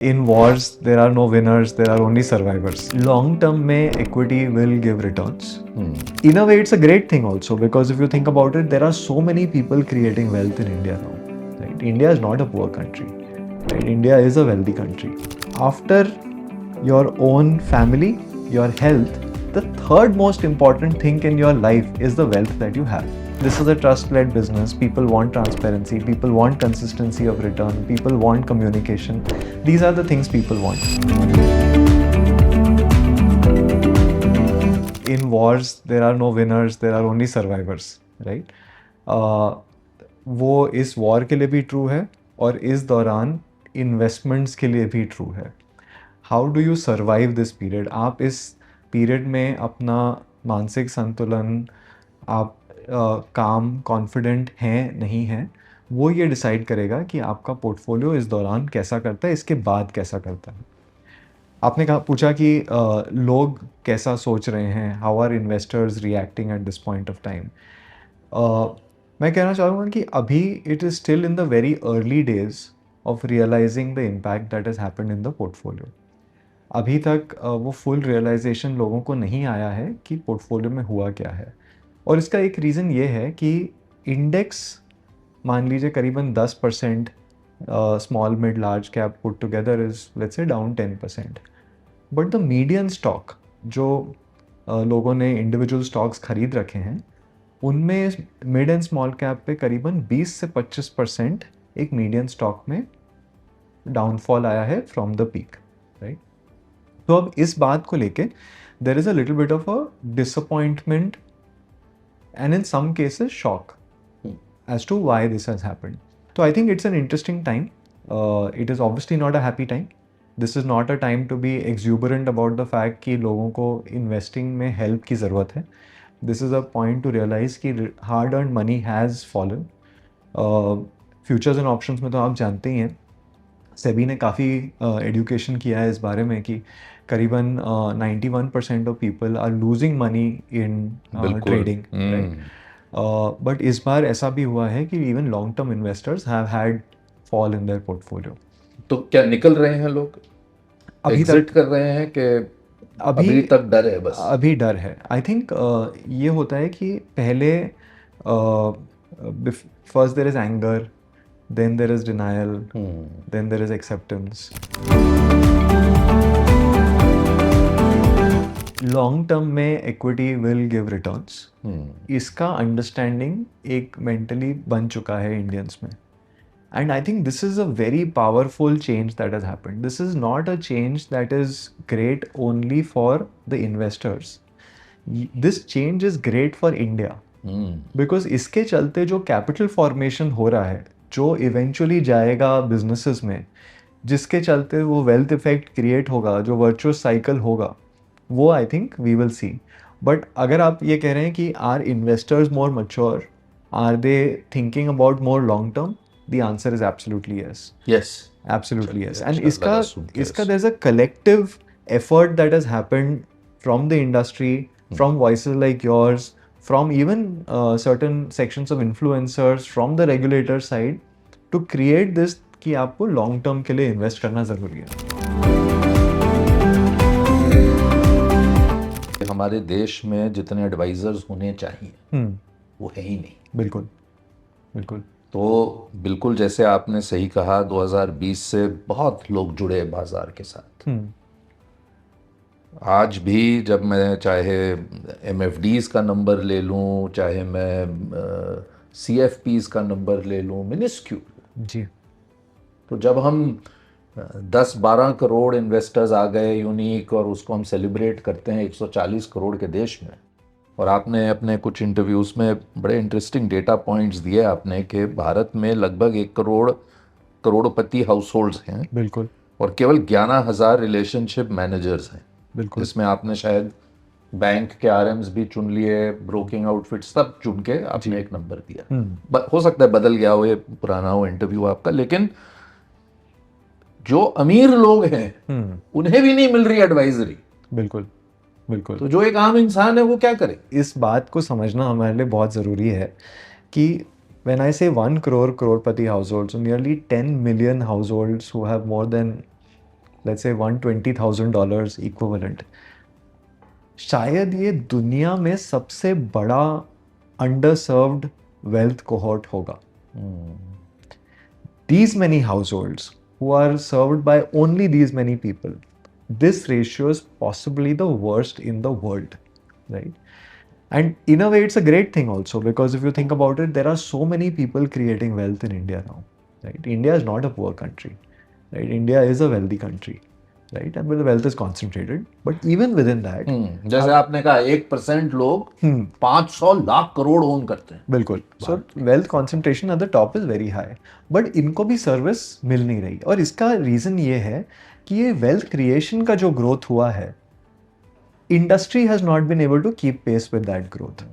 In wars, there are no winners, there are only survivors. Long term में equity will give returns. In a way, it's a great thing also because if you think about it, there are so many people creating wealth in India now. Right? India is not a poor country. Right? India is a wealthy country. After your own family, your health, the third most important thing in your life is the wealth that you have. This is a trust-led business. People want transparency. People want consistency of return. People want communication. These are the things people want. In wars, there are no winners. There are only survivors, right? वो इस war के लिए भी true है और इस दौरान investments के लिए भी ट्रू है. How do you survive this period? आप इस पीरियड में अपना मानसिक संतुलन, आप काम, कॉन्फिडेंट हैं नहीं हैं, वो ये डिसाइड करेगा कि आपका पोर्टफोलियो इस दौरान कैसा करता है, इसके बाद कैसा करता है. आपने पूछा कि लोग कैसा सोच रहे हैं, how are investors reacting at this point of time. मैं कहना चाहूँगा कि अभी it is still in the very early days of realising the impact that has happened in the portfolio. अभी तक वो फुल रियलाइजेशन लोगों को नहीं आया है कि पोर्टफोलियो में हुआ क्या है. और इसका एक रीज़न ये है कि इंडेक्स मान लीजिए करीबन 10%, small mid large cap put together is let's say down 10%. But the median stock जो लोगों ने इंडिविजुअल स्टॉक्स खरीद रखे हैं, उनमें मिड एंड स्मॉल कैप पे करीबन 20 से 25% एक मीडियन स्टॉक में डाउनफॉल आया है फ्रॉम द पीक, राइट. तो अब इस बात को लेके there is a little bit of a disappointment and in some cases shock as to why this has happened. So I think it's an interesting time. It is obviously not a happy time. This is not a time to be exuberant about the fact कि लोगों को investing में help की ज़रूरत है. This is a point to realize कि hard earned money has fallen. Futures and options में तो आप जानते ही हैं, सेबी ने काफ़ी एडुकेशन किया है इस बारे में कि करीबन 91% of people are losing money in trading. But इस बार ऐसा भी हुआ है कि even long term investors have had fall in their portfolio. तो क्या निकल रहे हैं लोग, अभी एग्जिट कर रहे हैं कि अभी तक डर है? बस अभी डर है. आई थिंक ये होता है कि पहले first there is anger, then there is denial, then there is acceptance. Long term में इक्विटी विल गिव रिटर्न्स. इसका अंडरस्टैंडिंग एक मेंटली बन चुका है इंडियंस में. And I think this is a very powerful change that has happened. This is not a change that is great only for the investors. This change is great for India because इसके चलते जो capital formation हो रहा है, जो eventually जाएगा businesses में, जिसके चलते वो वेल्थ इफेक्ट क्रिएट होगा, जो वर्चुअस साइकिल होगा, वो I think we will see. But अगर आप ये कह रहे हैं कि are investors more mature, are they thinking about more long term, the answer is absolutely yes. Absolutely yes. And इसका there is a collective effort that has happened from the industry, from voices like yours, from even certain sections of influencers, from the regulator side, to create this कि आपको long term के लिए invest करना ज़रूरी है. हमारे देश में जितने एडवाइजर्स होने चाहिए वो है ही नहीं. बिल्कुल बिल्कुल. तो बिल्कुल जैसे आपने सही कहा, 2020 से बहुत लोग जुड़े बाजार के साथ. आज भी जब मैं चाहे MFDs का नंबर ले लूँ, चाहे मैं CFPs का नंबर ले लूँ, मिनिस्क्यूल जी. तो जब हम 10-12 करोड़ इन्वेस्टर्स आ गए यूनिक, और उसको हम सेलिब्रेट करते हैं 140 करोड़ के देश में. और आपने अपने कुछ इंटरव्यूज़ में बड़े इंटरेस्टिंग डेटा पॉइंट्स दिए आपने कि भारत में लगभग 1 करोड़ करोड़पति हाउस होल्ड्स हैं. बिल्कुल. और केवल 11,000 रिलेशनशिप मैनेजर्स हैं. बिल्कुल. इसमें आपने शायद बैंक के RMs भी चुन लिए, ब्रोकिंग आउटफिट्स सब चुन के आपने एक नंबर दिया. हो सकता है बदल गया हो, ये पुराना हो इंटरव्यू आपका, लेकिन जो अमीर लोग हैं उन्हें भी नहीं मिल रही एडवाइजरी. बिल्कुल बिल्कुल. तो जो एक आम इंसान है वो क्या करे? इस बात को समझना हमारे लिए बहुत ज़रूरी है कि when I say 1 crore crorepati households, so nearly 10 million households who have more than let's say $120,000 equivalent, शायद ये दुनिया में सबसे बड़ा underserved wealth cohort होगा. These many households who are served by only these many people, this ratio is possibly the worst in the world, right? And in a way, it's a great thing also, because if you think about it, there are so many people creating wealth in India now, right? India is not a poor country, right? India is a wealthy country, right? And the wealth is concentrated. But even within that, जैसे आपने कहा 1% लोग 500 lakh crore own करते हैं. बिल्कुल. सो wealth concentration at the top is very high, but इनको भी service मिल नहीं रही. और इसका रीज़न ये है कि ये वेल्थ क्रिएशन का जो ग्रोथ हुआ है, industry has not been able to keep pace with that growth.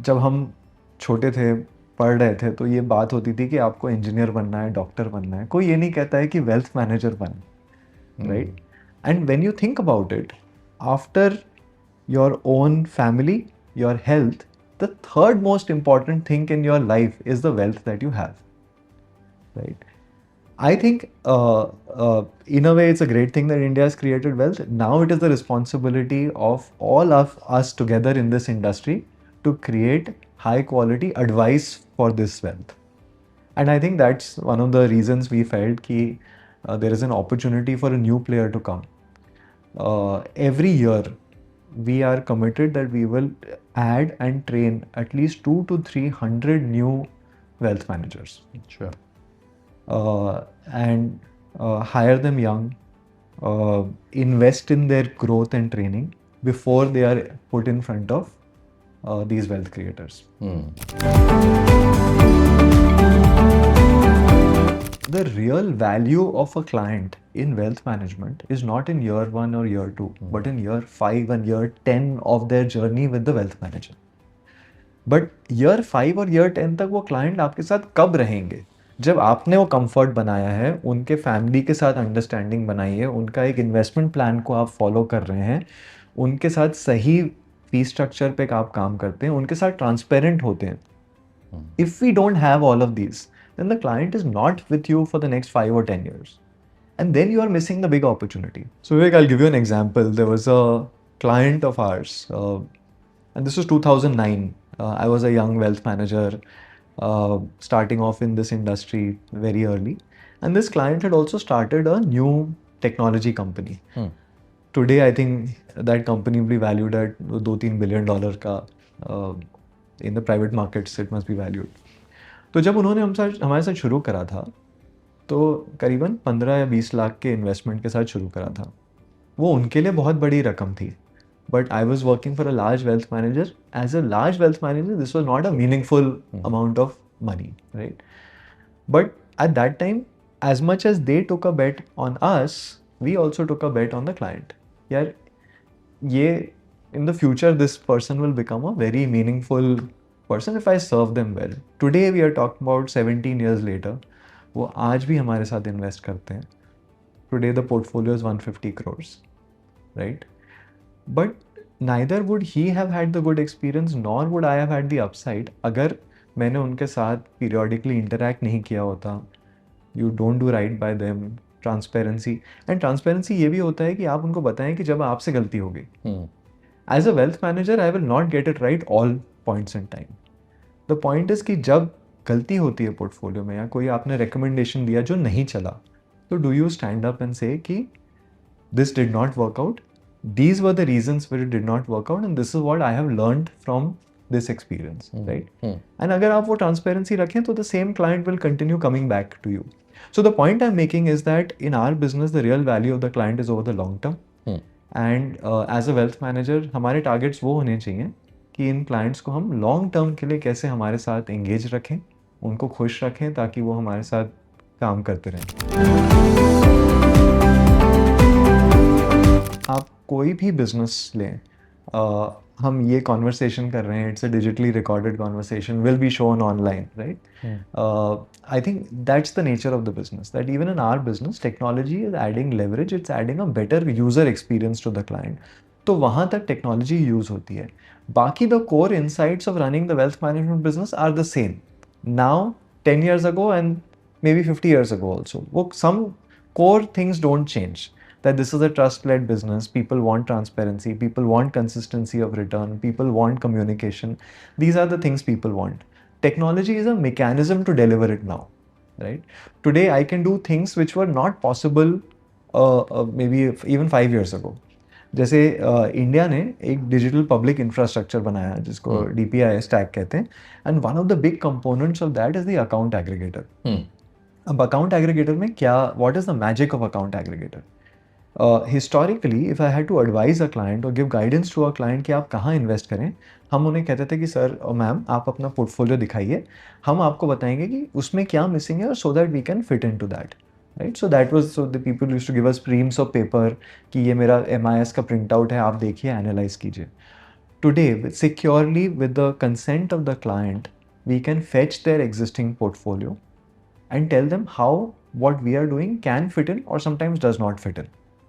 जब हम छोटे थे, पढ़ रहे थे, तो ये बात होती थी कि आपको इंजीनियर बनना है, डॉक्टर बनना है. कोई ये नहीं कहता है कि वेल्थ मैनेजर बन, right? And when you think about it, after your own family, your health, the third most important thing in your life is the wealth that you have, right? I think in a way it's a great thing that India has created wealth. Now it is the responsibility of all of us together in this industry to create high quality advice for this wealth. And I think that's one of the reasons we felt that there is an opportunity for a new player to come. Every year we are committed that we will add and train at least 200 to 300 new wealth managers. Sure. And hire them young, invest in their growth and training before they are put in front of these wealth creators. The real value of a client in wealth management is not in year 1 or year 2, but in year 5 and year 10 of their journey with the wealth manager. But year 5 और year 10 तक वो client आपके साथ कब रहेंगे? जब आपने वो comfort बनाया है, उनके family के साथ understanding बनाई है, उनका एक investment plan को आप follow कर रहे हैं, उनके साथ सही fee structure पे आप काम करते हैं, उनके साथ transparent होते हैं. If we don't have all of these, then the client is not with you for the next 5 or 10 years. And then you are missing the big opportunity. So Vivek, I'll give you an example. There was a client of ours, and this was 2009. I was a young wealth manager, starting off in this industry very early. And this client had also started a new technology company. Today, I think that company will be valued at $2-3 billion ka, in the private markets, it must be valued. तो जब उन्होंने हमारे साथ शुरू करा था, तो करीबन 15 या 20 लाख के इन्वेस्टमेंट के साथ शुरू करा था. वो उनके लिए बहुत बड़ी रकम थी, but I was working for a large wealth manager. As a large wealth manager, this was not a meaningful amount of money, right? But at that time, as much as they took a bet on us, we also took a bet on the client. यार, ये in the future, this person will become a very meaningful person if I serve them well. Today we are talking about 17 years later. वो आज भी हमारे साथ invest करते हैं. Today the portfolio is 150 crores, right? But neither would he have had the good experience, nor would I have had the upside अगर मैंने उनके साथ periodically interact नहीं किया होता. You don't do right by them. Transparency. And transparency ये भी होता है कि आप उनको बताएं कि जब आपसे गलती होगी. As a wealth manager, I will not get it right all points in time. The point is कि जब गलती होती है पोर्टफोलियो में, या कोई आपने रिकमेंडेशन दिया जो नहीं चला, तो do you stand up and say कि this did not work out, these were the reasons which it did not work out, and this is what I have learned from this experience, right? And अगर आप वो transparency रखें, तो the same client will continue coming back to you. So the point I'm making is that in our business, the real value of the client is over the long term. And as a wealth manager, हमारे targets वो होने चाहिए कि इन clients को हम long term के लिए कैसे हमारे साथ engage रखें, उनको खुश रखें, ताकि वो हमारे साथ काम करते रहें. आप कोई भी business लें, हम ये conversation कर रहे हैं, it's a digitally recorded conversation, will be shown online, right? I think that's the nature of the business, that even in our business, technology is adding leverage, it's adding a better user experience to the client. तो वहाँ तक technology use होती है. बाकी the core insights of running the wealth management business are the same now, 10 years ago and maybe 50 years ago also. वो some core things don't change. That this is a trust-led business. People want transparency. People want consistency of return. People want communication. These are the things people want. Technology is a mechanism to deliver it now, right? Today, I can do things which were not possible maybe even 5 years ago. जैसे India ने एक digital public infrastructure बनाया जिसको DPI stack कहते हैं, and one of the big components of that is the account aggregator. अब account aggregator में क्या, what is the magic of account aggregator? Historically if I had to advise a client और give guidance to a client कि आप कहाँ invest करें, हम उन्हें कहते थे कि सर और मैम आप अपना पोर्टफोलियो दिखाइए, हम आपको बताएंगे कि उसमें क्या मिसिंग है, और so that we can fit in to that, right? So that was, so the people used to give us streams of paper कि ये मेरा MIS का प्रिंट आउट है, आप देखिए, एनालाइज कीजिए. Today, securely with the consent of the client, we can fetch their existing portfolio and tell them how what we are doing can fit in or sometimes does not fit in,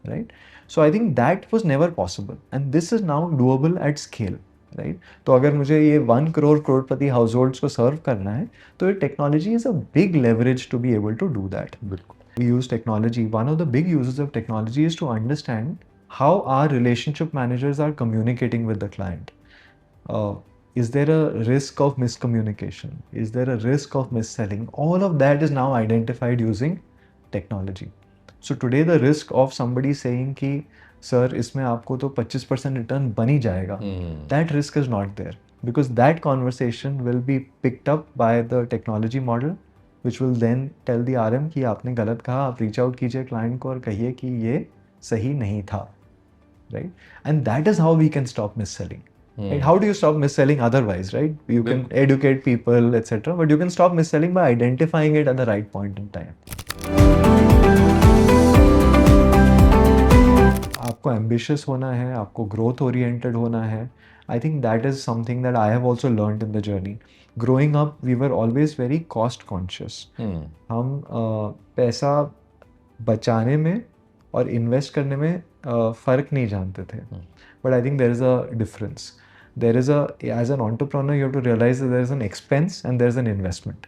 right? So I think that was never possible, and this is now doable at scale, right? तो अगर मुझे ये 1 करोड़ करोड़पति households को सर्व करना है, तो ये technology is a big leverage to be able to do that. We use technology. One of the big uses of technology is to understand how our relationship managers are communicating with the client. Is there a risk of miscommunication? Is there a risk of mis-selling? All of that is now identified using technology. So today the risk of somebody saying कि sir इसमें आपको तो 25% return बन ही जाएगा, that risk is not there, because that conversation will be picked up by the technology model, which will then tell the RM कि आपने गलत कहा, आप reach out कीजिए client को और कहिए कि ये सही नहीं था, right? And that is how we can stop mis-selling. Right? How do you stop mis-selling otherwise, right? You can educate people, etc. But you can stop mis-selling by identifying it at the right point in time. आपको ambitious होना है, आपको growth oriented होना है. I think that is something that I have also learned in the journey. Growing up, we were always very cost conscious. हम पैसा बचाने में और इन्वेस्ट करने में फ़र्क नहीं जानते थे. But I think there is a difference. There is a, as an entrepreneur, you have to realize that there is an expense and there is an investment.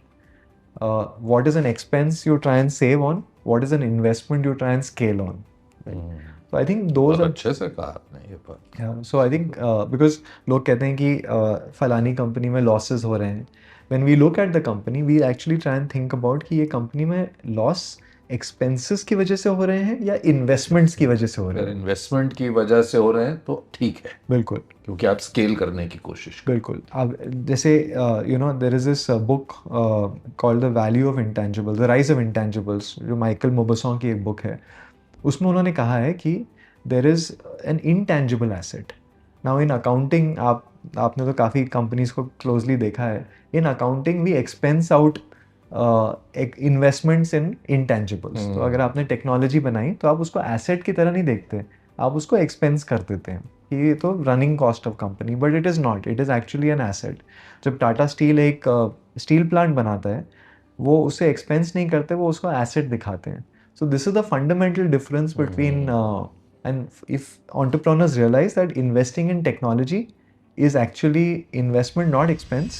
What is an expense you try and save on? What is an investment you try and scale on? Right? So I think those are अच्छे से कहा आपने ये बात. Yeah, so I think because लोग कहते हैं कि फलानी कंपनी में losses हो रहे हैं. When we look at the company, we actually try and think about कि ये कंपनी में loss एक्सपेंसेस की वजह से हो रहे हैं या इन्वेस्टमेंट्स की वजह से हो रहे हैं. अगर इन्वेस्टमेंट की वजह से हो रहे हैं तो ठीक है, बिल्कुल, क्योंकि आप स्केल करने की कोशिश करें. बिल्कुल. अब जैसे there is this book called the value of intangibles, the rise of intangibles, जो माइकल मोबसॉन की एक बुक है. उसमें उन्होंने कहा है कि there is an intangible asset. Now in accounting, आपने तो काफ़ी कंपनीज को क्लोजली देखा है. In accounting we expense out investments in intangibles. तो अगर आपने टेक्नोलॉजी बनाई तो आप उसको एसेट की तरह नहीं देखते, आप उसको एक्सपेंस कर देते हैं कि ये तो running cost of company, but it is not, it is actually an asset. जब टाटा स्टील एक स्टील प्लांट बनाता है, वो उसे एक्सपेंस नहीं करते, वो उसको एसेट दिखाते हैं. So this is the fundamental difference between, and if entrepreneurs realise that investing in technology is actually investment, not expense.